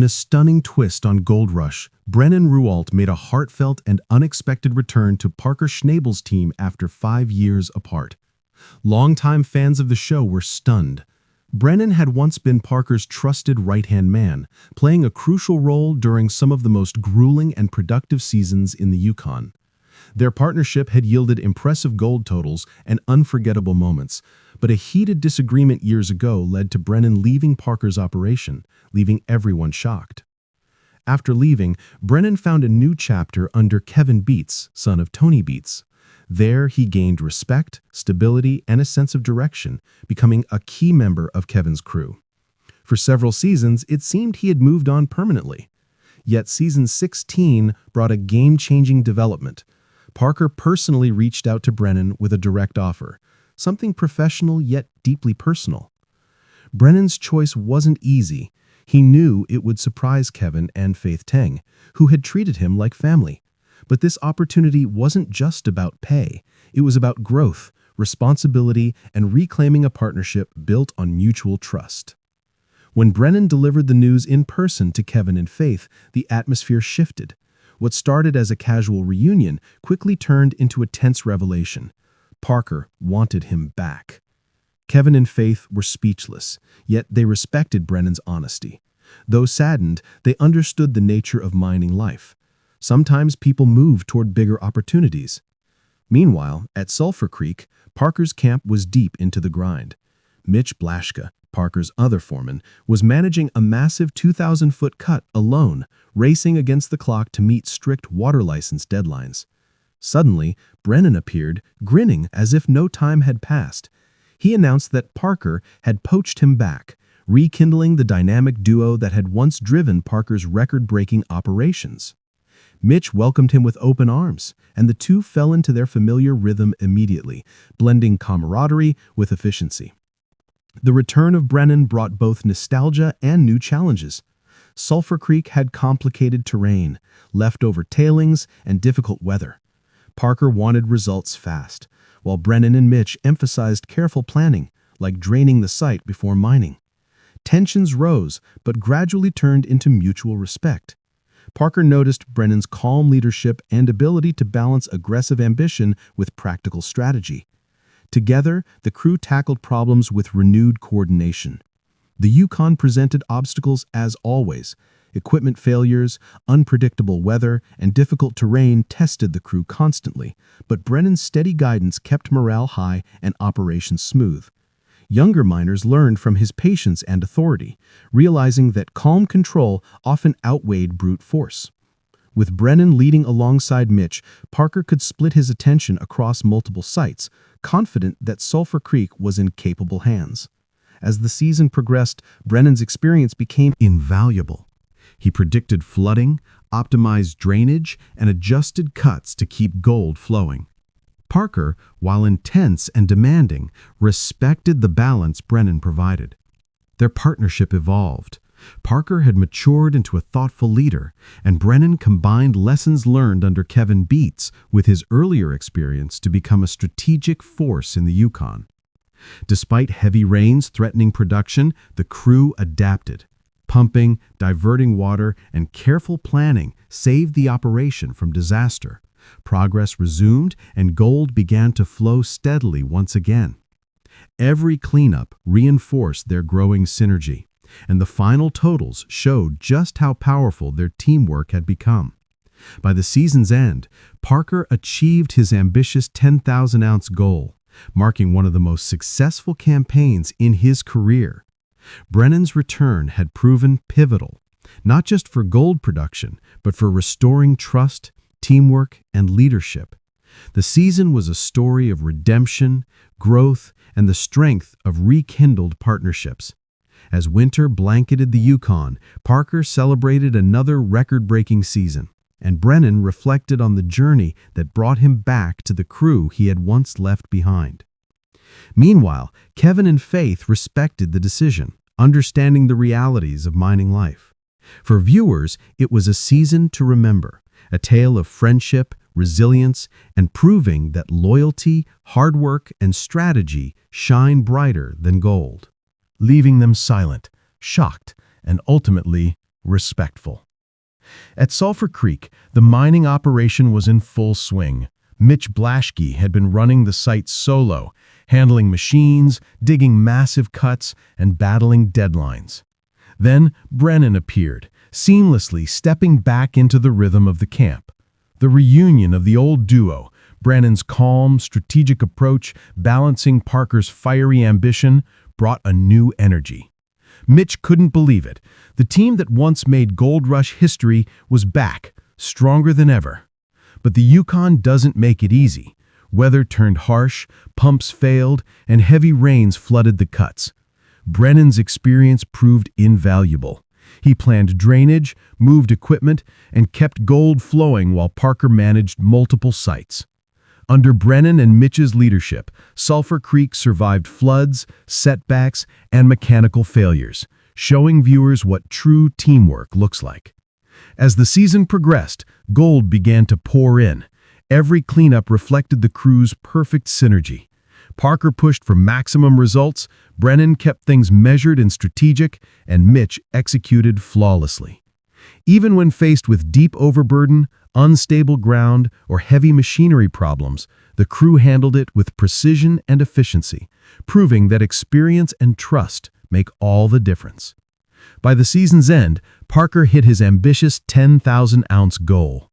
a stunning twist on Gold Rush, Brennan Ruault made a heartfelt and unexpected return to Parker Schnabel's team after 5 years apart. Longtime fans of the show were stunned. Brennan had once been Parker's trusted right-hand man, playing a crucial role during some of the most grueling and productive seasons in the Yukon. Their partnership had yielded impressive gold totals and unforgettable moments, but a heated disagreement years ago led to Brennan leaving Parker's operation, leaving everyone shocked. After leaving, Brennan found a new chapter under Kevin Beets, son of Tony Beets. There, he gained respect, stability, and a sense of direction, becoming a key member of Kevin's crew. For several seasons, it seemed he had moved on permanently. Yet season 16 brought a game-changing development. Parker personally reached out to Brennan with a direct offer, something professional yet deeply personal. Brennan's choice wasn't easy. He knew it would surprise Kevin and Faith Teng, who had treated him like family. But this opportunity wasn't just about pay. It was about growth, responsibility, and reclaiming a partnership built on mutual trust. When Brennan delivered the news in person to Kevin and Faith, the atmosphere shifted. What started as a casual reunion quickly turned into a tense revelation. Parker wanted him back. Kevin and Faith were speechless, yet they respected Brennan's honesty. Though saddened, they understood the nature of mining life. Sometimes people move toward bigger opportunities. Meanwhile, at Sulfur Creek, Parker's camp was deep into the grind. Mitch Blaschka, Parker's other foreman, was managing a massive 2,000-foot cut alone, racing against the clock to meet strict water license deadlines. Suddenly, Brennan appeared, grinning as if no time had passed. He announced that Parker had poached him back, rekindling the dynamic duo that had once driven Parker's record-breaking operations. Mitch welcomed him with open arms, and the two fell into their familiar rhythm immediately, blending camaraderie with efficiency. The return of Brennan brought both nostalgia and new challenges. Sulfur Creek had complicated terrain, leftover tailings, and difficult weather. Parker wanted results fast, while Brennan and Mitch emphasized careful planning, like draining the site before mining. Tensions rose, but gradually turned into mutual respect. Parker noticed Brennan's calm leadership and ability to balance aggressive ambition with practical strategy. Together, the crew tackled problems with renewed coordination. The Yukon presented obstacles as always. Equipment failures, unpredictable weather, and difficult terrain tested the crew constantly, but Brennan's steady guidance kept morale high and operations smooth. Younger miners learned from his patience and authority, realizing that calm control often outweighed brute force. With Brennan leading alongside Mitch, Parker could split his attention across multiple sites, confident that Sulfur Creek was in capable hands. As the season progressed, Brennan's experience became invaluable. He predicted flooding, optimized drainage, and adjusted cuts to keep gold flowing. Parker, while intense and demanding, respected the balance Brennan provided. Their partnership evolved. Parker had matured into a thoughtful leader, and Brennan combined lessons learned under Kevin Beets with his earlier experience to become a strategic force in the Yukon. Despite heavy rains threatening production, the crew adapted. Pumping, diverting water, and careful planning saved the operation from disaster. Progress resumed, and gold began to flow steadily once again. Every cleanup reinforced their growing synergy, and the final totals showed just how powerful their teamwork had become. By the season's end, Parker achieved his ambitious 10,000-ounce goal, marking one of the most successful campaigns in his career. Brennan's return had proven pivotal, not just for gold production, but for restoring trust, teamwork, and leadership. The season was a story of redemption, growth, and the strength of rekindled partnerships. As winter blanketed the Yukon, Parker celebrated another record-breaking season, and Brennan reflected on the journey that brought him back to the crew he had once left behind. Meanwhile, Kevin and Faith respected the decision, understanding the realities of mining life. For viewers, it was a season to remember, a tale of friendship, resilience, and proving that loyalty, hard work, and strategy shine brighter than gold. Leaving them silent, shocked, and ultimately respectful. At Sulfur Creek, the mining operation was in full swing. Mitch Blaschke had been running the site solo, handling machines, digging massive cuts, and battling deadlines. Then Brennan appeared, seamlessly stepping back into the rhythm of the camp. The reunion of the old duo, Brennan's calm, strategic approach balancing Parker's fiery ambition, brought a new energy. Mitch couldn't believe it. The team that once made Gold Rush history was back, stronger than ever. But the Yukon doesn't make it easy. Weather turned harsh, pumps failed, and heavy rains flooded the cuts. Brennan's experience proved invaluable. He planned drainage, moved equipment, and kept gold flowing while Parker managed multiple sites. Under Brennan and Mitch's leadership, Sulfur Creek survived floods, setbacks, and mechanical failures, showing viewers what true teamwork looks like. As the season progressed, gold began to pour in. Every cleanup reflected the crew's perfect synergy. Parker pushed for maximum results, Brennan kept things measured and strategic, and Mitch executed flawlessly. Even when faced with deep overburden, unstable ground, or heavy machinery problems, the crew handled it with precision and efficiency, proving that experience and trust make all the difference. By the season's end, Parker hit his ambitious 10,000-ounce goal.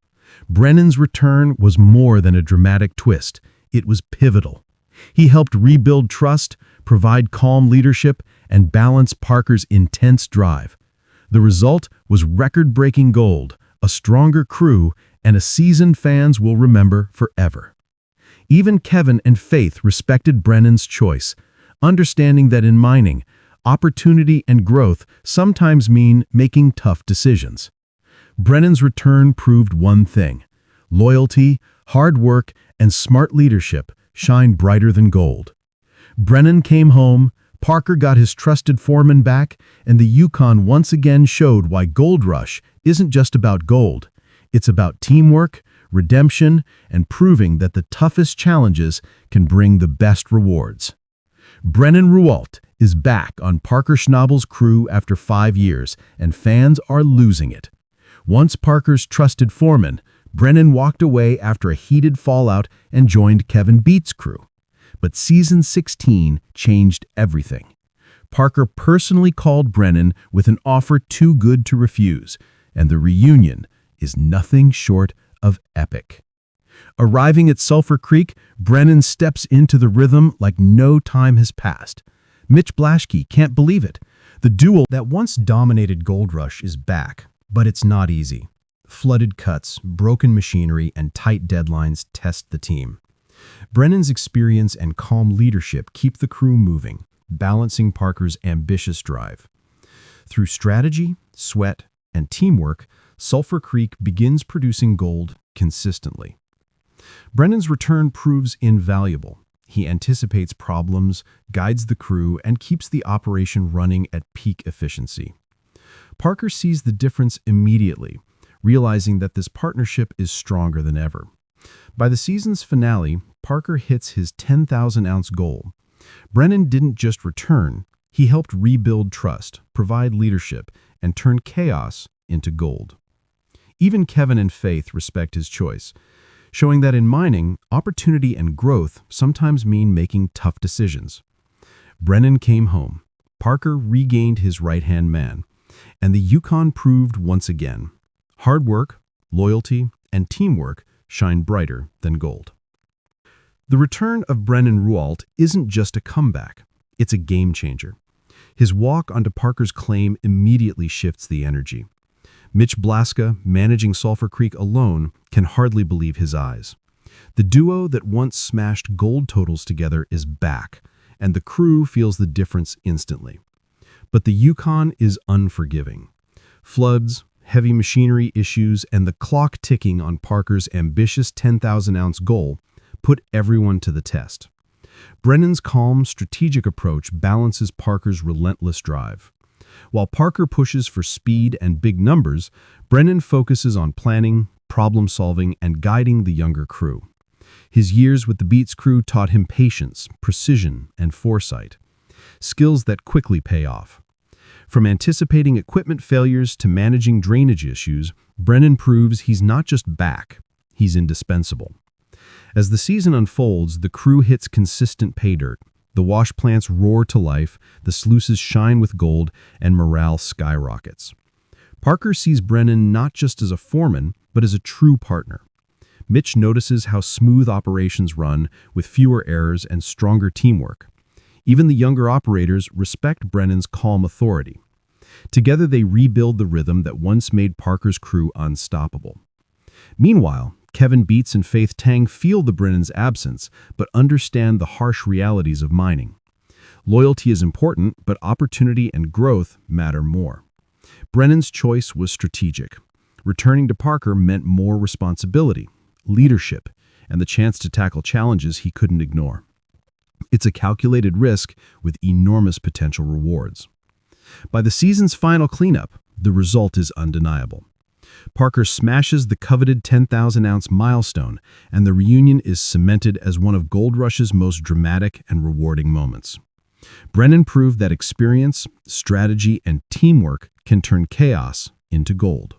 Brennan's return was more than a dramatic twist. It was pivotal. He helped rebuild trust, provide calm leadership, and balance Parker's intense drive. The result was record-breaking gold, a stronger crew, and a season fans will remember forever. Even Kevin and Faith respected Brennan's choice, understanding that in mining, opportunity and growth sometimes mean making tough decisions. Brennan's return proved one thing: loyalty, hard work, and smart leadership shine brighter than gold. Brennan came home, Parker got his trusted foreman back, and the Yukon once again showed why Gold Rush isn't just about gold. It's about teamwork, redemption, and proving that the toughest challenges can bring the best rewards. Brennan Ruault is back on Parker Schnabel's crew after 5 years, and fans are losing it. Once Parker's trusted foreman, Brennan walked away after a heated fallout and joined Kevin Beat's crew. But season 16 changed everything. Parker personally called Brennan with an offer too good to refuse, and the reunion is nothing short of epic. Arriving at Sulfur Creek, Brennan steps into the rhythm like no time has passed. Mitch Blaschke can't believe it. The duo that once dominated Gold Rush is back, but it's not easy. Flooded cuts, broken machinery, and tight deadlines test the team. Brennan's experience and calm leadership keep the crew moving, balancing Parker's ambitious drive. Through strategy, sweat, and teamwork, Sulfur Creek begins producing gold consistently. Brennan's return proves invaluable. He anticipates problems, guides the crew, and keeps the operation running at peak efficiency. Parker sees the difference immediately, realizing that this partnership is stronger than ever. By the season's finale, Parker hits his 10,000-ounce goal. Brennan didn't just return, he helped rebuild trust, provide leadership, and turn chaos into gold. Even Kevin and Faith respect his choice, showing that in mining, opportunity and growth sometimes mean making tough decisions. Brennan came home, Parker regained his right-hand man, and the Yukon proved once again: hard work, loyalty, and teamwork shine brighter than gold. The return of Brennan Ruault isn't just a comeback, it's a game changer. His walk onto Parker's claim immediately shifts the energy. Mitch Blaschke, managing Sulfur Creek alone, can hardly believe his eyes. The duo that once smashed gold totals together is back, and the crew feels the difference instantly. But the Yukon is unforgiving. Floods, heavy machinery issues, and the clock ticking on Parker's ambitious 10,000-ounce goal put everyone to the test. Brennan's calm, strategic approach balances Parker's relentless drive. While Parker pushes for speed and big numbers, Brennan focuses on planning, problem-solving, and guiding the younger crew. His years with the Beats crew taught him patience, precision, and foresight, skills that quickly pay off. From anticipating equipment failures to managing drainage issues, Brennan proves he's not just back, he's indispensable. As the season unfolds, the crew hits consistent pay dirt. The wash plants roar to life, the sluices shine with gold, and morale skyrockets. Parker sees Brennan not just as a foreman, but as a true partner. Mitch notices how smooth operations run, with fewer errors and stronger teamwork. Even the younger operators respect Brennan's calm authority. Together they rebuild the rhythm that once made Parker's crew unstoppable. Meanwhile, Kevin Beats and Faith Tang feel the Brennan's absence, but understand the harsh realities of mining. Loyalty is important, but opportunity and growth matter more. Brennan's choice was strategic. Returning to Parker meant more responsibility, leadership, and the chance to tackle challenges he couldn't ignore. It's a calculated risk with enormous potential rewards. By the season's final cleanup, the result is undeniable. Parker smashes the coveted 10,000-ounce milestone, and the reunion is cemented as one of Gold Rush's most dramatic and rewarding moments. Brennan proved that experience, strategy, and teamwork can turn chaos into gold.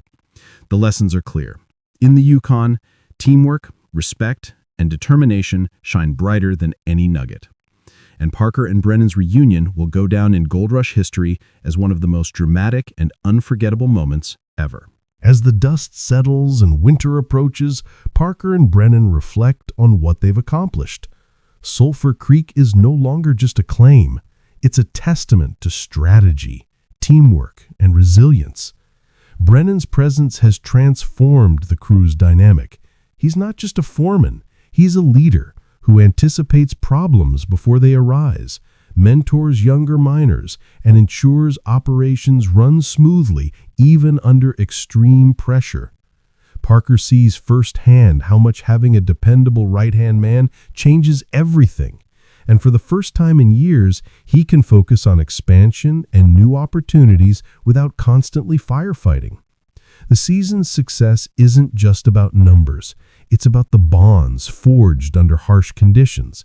The lessons are clear. In the Yukon, teamwork, respect, and determination shine brighter than any nugget. And Parker and Brennan's reunion will go down in Gold Rush history as one of the most dramatic and unforgettable moments ever. As the dust settles and winter approaches, Parker and Brennan reflect on what they've accomplished. Sulfur Creek is no longer just a claim. It's a testament to strategy, teamwork, and resilience. Brennan's presence has transformed the crew's dynamic. He's not just a foreman, he's a leader who anticipates problems before they arise, mentors younger miners, and ensures operations run smoothly even under extreme pressure. Parker sees firsthand how much having a dependable right-hand man changes everything, and for the first time in years, he can focus on expansion and new opportunities without constantly firefighting. The season's success isn't just about numbers, it's about the bonds forged under harsh conditions.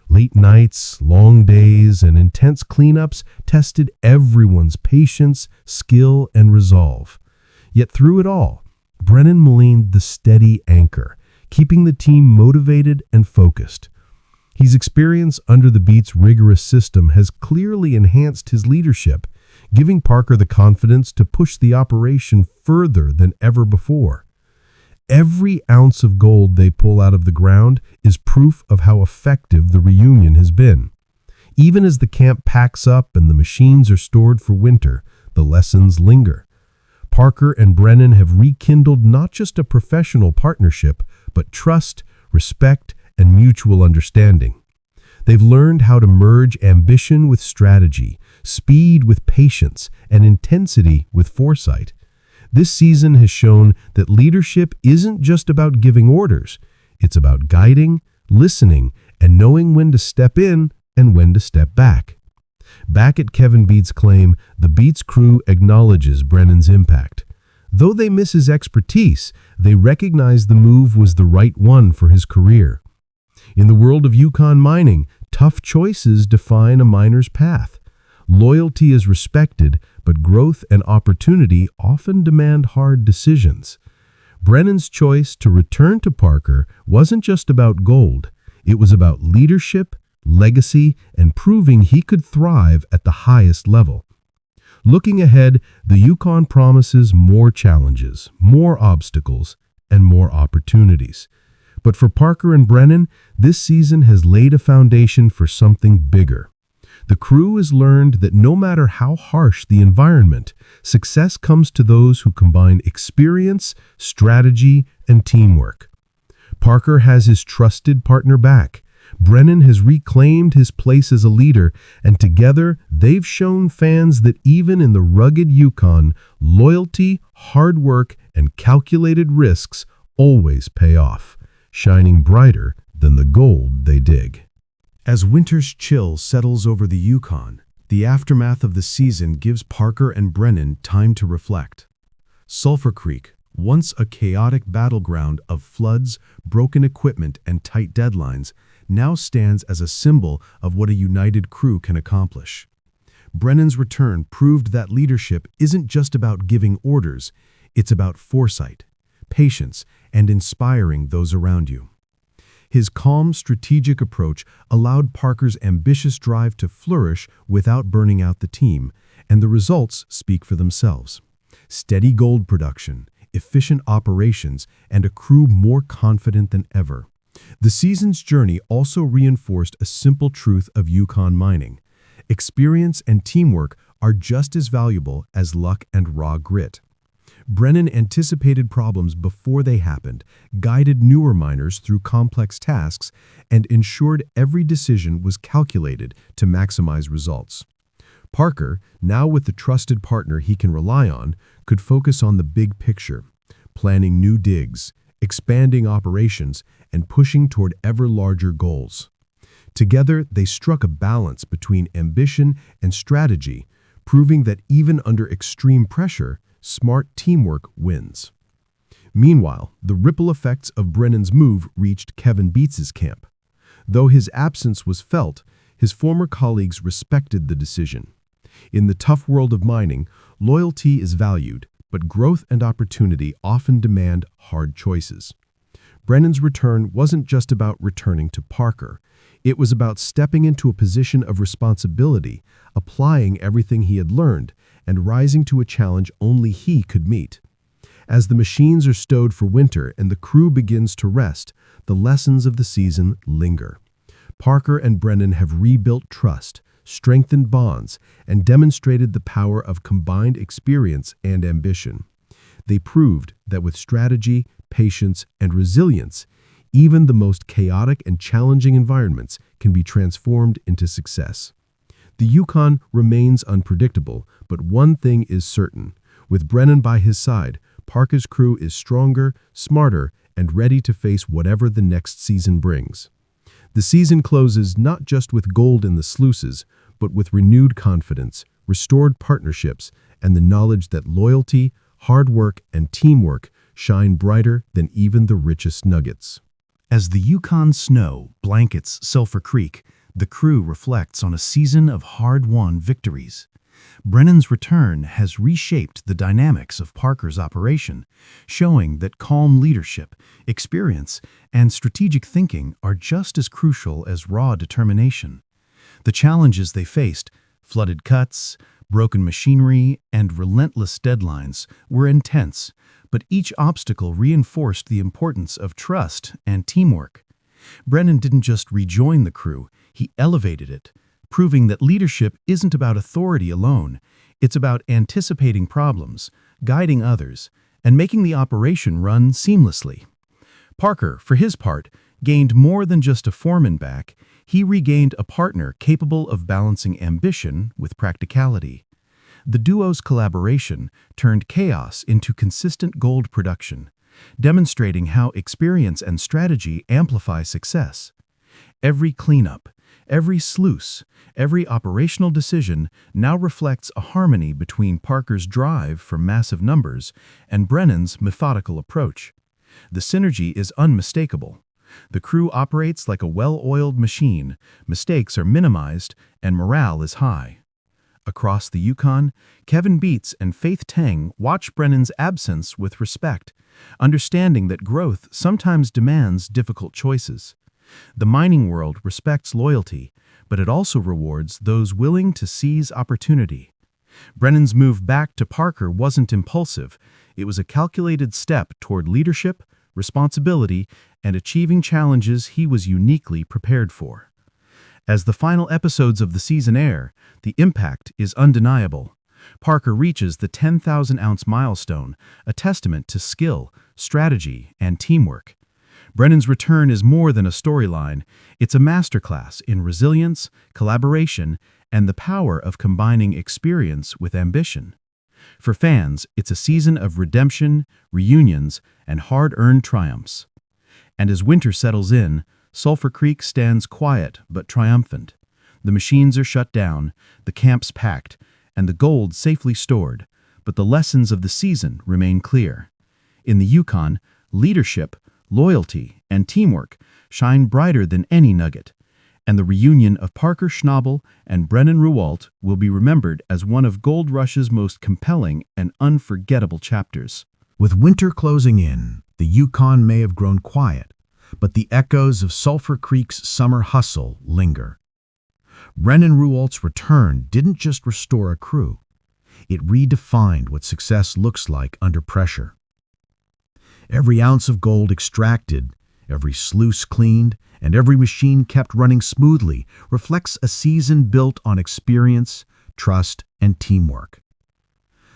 Late nights, long days, and intense cleanups tested everyone's patience, skill, and resolve. Yet through it all, Brennan maintained the steady anchor, keeping the team motivated and focused. His experience under the Beats' rigorous system has clearly enhanced his leadership, giving Parker the confidence to push the operation further than ever before. Every ounce of gold they pull out of the ground is proof of how effective the reunion has been. Even as the camp packs up and the machines are stored for winter, the lessons linger. Parker and Brennan have rekindled not just a professional partnership, but trust, respect, and mutual understanding. They've learned how to merge ambition with strategy, speed with patience, and intensity with foresight. This season has shown that leadership isn't just about giving orders. It's about guiding, listening, and knowing when to step in and when to step back. Back at Kevin Beats' claim, the Beats crew acknowledges Brennan's impact. Though they miss his expertise, they recognize the move was the right one for his career. In the world of Yukon mining, tough choices define a miner's path. Loyalty is respected, but growth and opportunity often demand hard decisions. Brennan's choice to return to Parker wasn't just about gold. It was about leadership, legacy, and proving he could thrive at the highest level. Looking ahead, the Yukon promises more challenges, more obstacles, and more opportunities. But for Parker and Brennan, this season has laid a foundation for something bigger. The crew has learned that no matter how harsh the environment, success comes to those who combine experience, strategy, and teamwork. Parker has his trusted partner back. Brennan has reclaimed his place as a leader, and together they've shown fans that even in the rugged Yukon, loyalty, hard work, and calculated risks always pay off, shining brighter than the gold they dig. As winter's chill settles over the Yukon, the aftermath of the season gives Parker and Brennan time to reflect. Sulfur Creek, once a chaotic battleground of floods, broken equipment, and tight deadlines, now stands as a symbol of what a united crew can accomplish. Brennan's return proved that leadership isn't just about giving orders, it's about foresight, patience, and inspiring those around you. His calm, strategic approach allowed Parker's ambitious drive to flourish without burning out the team, and the results speak for themselves. Steady gold production, efficient operations, and a crew more confident than ever. The season's journey also reinforced a simple truth of Yukon mining. Experience and teamwork are just as valuable as luck and raw grit. Brennan anticipated problems before they happened, guided newer miners through complex tasks, and ensured every decision was calculated to maximize results. Parker, now with the trusted partner he can rely on, could focus on the big picture, planning new digs, expanding operations, and pushing toward ever larger goals. Together, they struck a balance between ambition and strategy, proving that even under extreme pressure, smart teamwork wins. Meanwhile, the ripple effects of Brennan's move reached Kevin Beats's camp. Though his absence was felt, his former colleagues respected the decision. In the tough world of mining, loyalty is valued, but growth and opportunity often demand hard choices. Brennan's return wasn't just about returning to Parker. It was about stepping into a position of responsibility, applying everything he had learned, and rising to a challenge only he could meet. As the machines are stowed for winter and the crew begins to rest, the lessons of the season linger. Parker and Brennan have rebuilt trust, strengthened bonds, and demonstrated the power of combined experience and ambition. They proved that with strategy, patience, and resilience, even the most chaotic and challenging environments can be transformed into success. The Yukon remains unpredictable, but one thing is certain. With Brennan by his side, Parker's crew is stronger, smarter, and ready to face whatever the next season brings. The season closes not just with gold in the sluices, but with renewed confidence, restored partnerships, and the knowledge that loyalty, hard work, and teamwork shine brighter than even the richest nuggets. As the Yukon snow blankets Sulfur Creek, the crew reflects on a season of hard-won victories. Brennan's return has reshaped the dynamics of Parker's operation, showing that calm leadership, experience, and strategic thinking are just as crucial as raw determination. The challenges they faced, flooded cuts, broken machinery, and relentless deadlines, were intense, but each obstacle reinforced the importance of trust and teamwork. Brennan didn't just rejoin the crew, he elevated it, proving that leadership isn't about authority alone. It's about anticipating problems, guiding others, and making the operation run seamlessly. Parker, for his part, gained more than just a foreman back. He regained a partner capable of balancing ambition with practicality. The duo's collaboration turned chaos into consistent gold production, demonstrating how experience and strategy amplify success. Every cleanup, every sluice, every operational decision now reflects a harmony between Parker's drive for massive numbers and Brennan's methodical approach. The synergy is unmistakable. The crew operates like a well-oiled machine, mistakes are minimized, and morale is high. Across the Yukon, Kevin Beats and Faith Tang watch Brennan's absence with respect, understanding that growth sometimes demands difficult choices. The mining world respects loyalty, but it also rewards those willing to seize opportunity. Brennan's move back to Parker wasn't impulsive. It was a calculated step toward leadership, responsibility, and achieving challenges he was uniquely prepared for. As the final episodes of the season air, the impact is undeniable. Parker reaches the 10,000-ounce milestone, a testament to skill, strategy, and teamwork. Brennan's return is more than a storyline. It's a masterclass in resilience, collaboration, and the power of combining experience with ambition. For fans, it's a season of redemption, reunions, and hard-earned triumphs. And as winter settles in, Sulfur Creek stands quiet but triumphant. The machines are shut down, the camp's packed, and the gold safely stored, but the lessons of the season remain clear. In the Yukon, leadership, loyalty, and teamwork shine brighter than any nugget. And the reunion of Parker Schnabel and Brennan Ruault will be remembered as one of Gold Rush's most compelling and unforgettable chapters. With winter closing in, the Yukon may have grown quiet, but the echoes of Sulfur Creek's summer hustle linger. Brennan Ruault's return didn't just restore a crew. It redefined what success looks like under pressure. Every ounce of gold extracted, every sluice cleaned, and every machine kept running smoothly reflects a season built on experience, trust, and teamwork.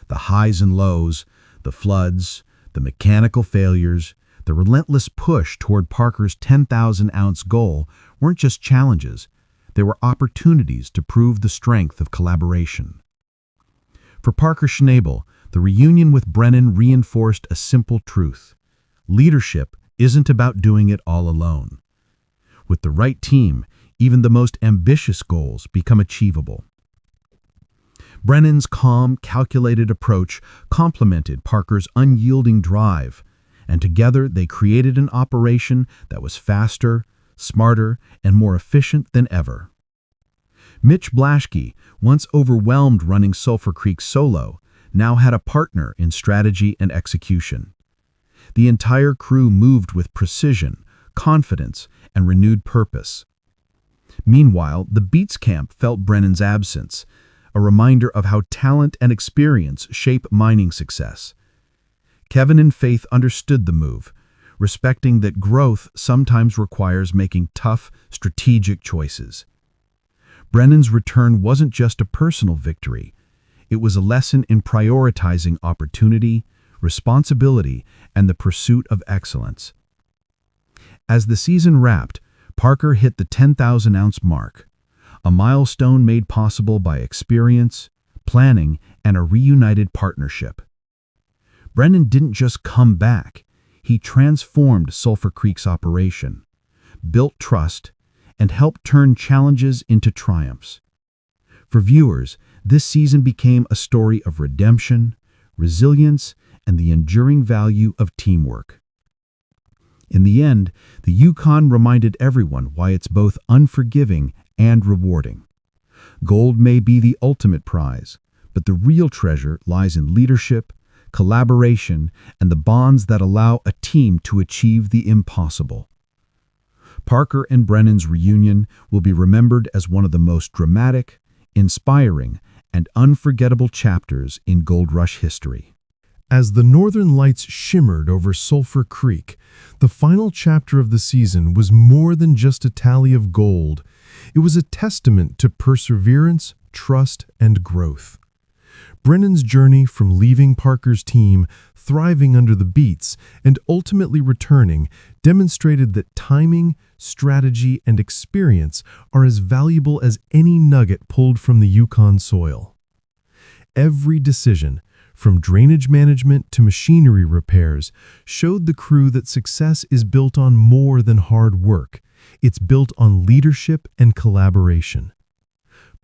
The highs and lows, the floods, the mechanical failures, the relentless push toward Parker's 10,000-ounce goal weren't just challenges, they were opportunities to prove the strength of collaboration. For Parker Schnabel, the reunion with Brennan reinforced a simple truth. Leadership isn't about doing it all alone. With the right team, even the most ambitious goals become achievable. Brennan's calm, calculated approach complemented Parker's unyielding drive, and together they created an operation that was faster, smarter, and more efficient than ever. Mitch Blaschke, once overwhelmed running Sulfur Creek solo, now had a partner in strategy and execution. The entire crew moved with precision, confidence, and renewed purpose. Meanwhile, the Beats camp felt Brennan's absence, a reminder of how talent and experience shape mining success. Kevin and Faith understood the move, respecting that growth sometimes requires making tough, strategic choices. Brennan's return wasn't just a personal victory. It was a lesson in prioritizing opportunity, responsibility, and the pursuit of excellence. As the season wrapped, Parker hit the 10,000-ounce mark, a milestone made possible by experience, planning, and a reunited partnership. Brennan didn't just come back, he transformed Sulfur Creek's operation, built trust, and helped turn challenges into triumphs. For viewers, this season became a story of redemption, resilience, and the enduring value of teamwork. In the end, the Yukon reminded everyone why it's both unforgiving and rewarding. Gold may be the ultimate prize, but the real treasure lies in leadership, collaboration, and the bonds that allow a team to achieve the impossible. Parker and Brennan's reunion will be remembered as one of the most dramatic, inspiring, and unforgettable chapters in Gold Rush history. As the northern lights shimmered over Sulfur Creek, the final chapter of the season was more than just a tally of gold. It was a testament to perseverance, trust, and growth. Brennan's journey from leaving Parker's team, thriving under the Beats, and ultimately returning demonstrated that timing, strategy, and experience are as valuable as any nugget pulled from the Yukon soil. Every decision, from drainage management to machinery repairs, showed the crew that success is built on more than hard work. It's built on leadership and collaboration.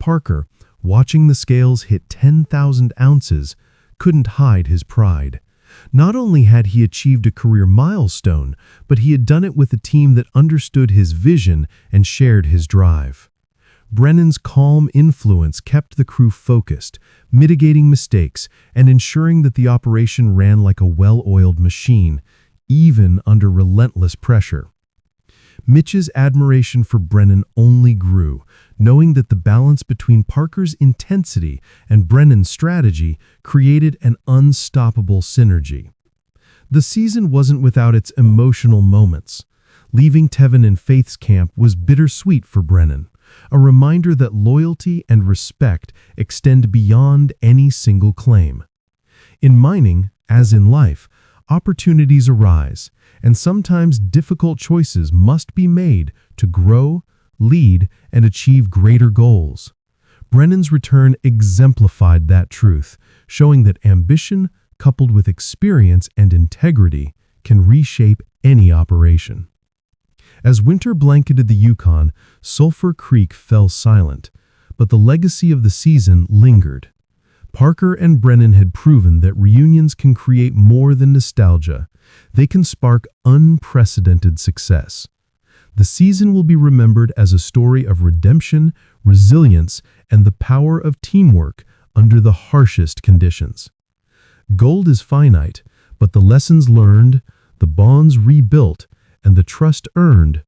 Parker, watching the scales hit 10,000 ounces, couldn't hide his pride. Not only had he achieved a career milestone, but he had done it with a team that understood his vision and shared his drive. Brennan's calm influence kept the crew focused, mitigating mistakes and ensuring that the operation ran like a well-oiled machine, even under relentless pressure. Mitch's admiration for Brennan only grew, knowing that the balance between Parker's intensity and Brennan's strategy created an unstoppable synergy. The season wasn't without its emotional moments. Leaving Tevin and Faith's camp was bittersweet for Brennan, a reminder that loyalty and respect extend beyond any single claim. In mining, as in life, opportunities arise, and sometimes difficult choices must be made to grow, lead, and achieve greater goals. Brennan's return exemplified that truth, showing that ambition, coupled with experience and integrity, can reshape any operation. As winter blanketed the Yukon, Sulfur Creek fell silent, but the legacy of the season lingered. Parker and Brennan had proven that reunions can create more than nostalgia. They can spark unprecedented success. The season will be remembered as a story of redemption, resilience, and the power of teamwork under the harshest conditions. Gold is finite, but the lessons learned, the bonds rebuilt, and the trust earned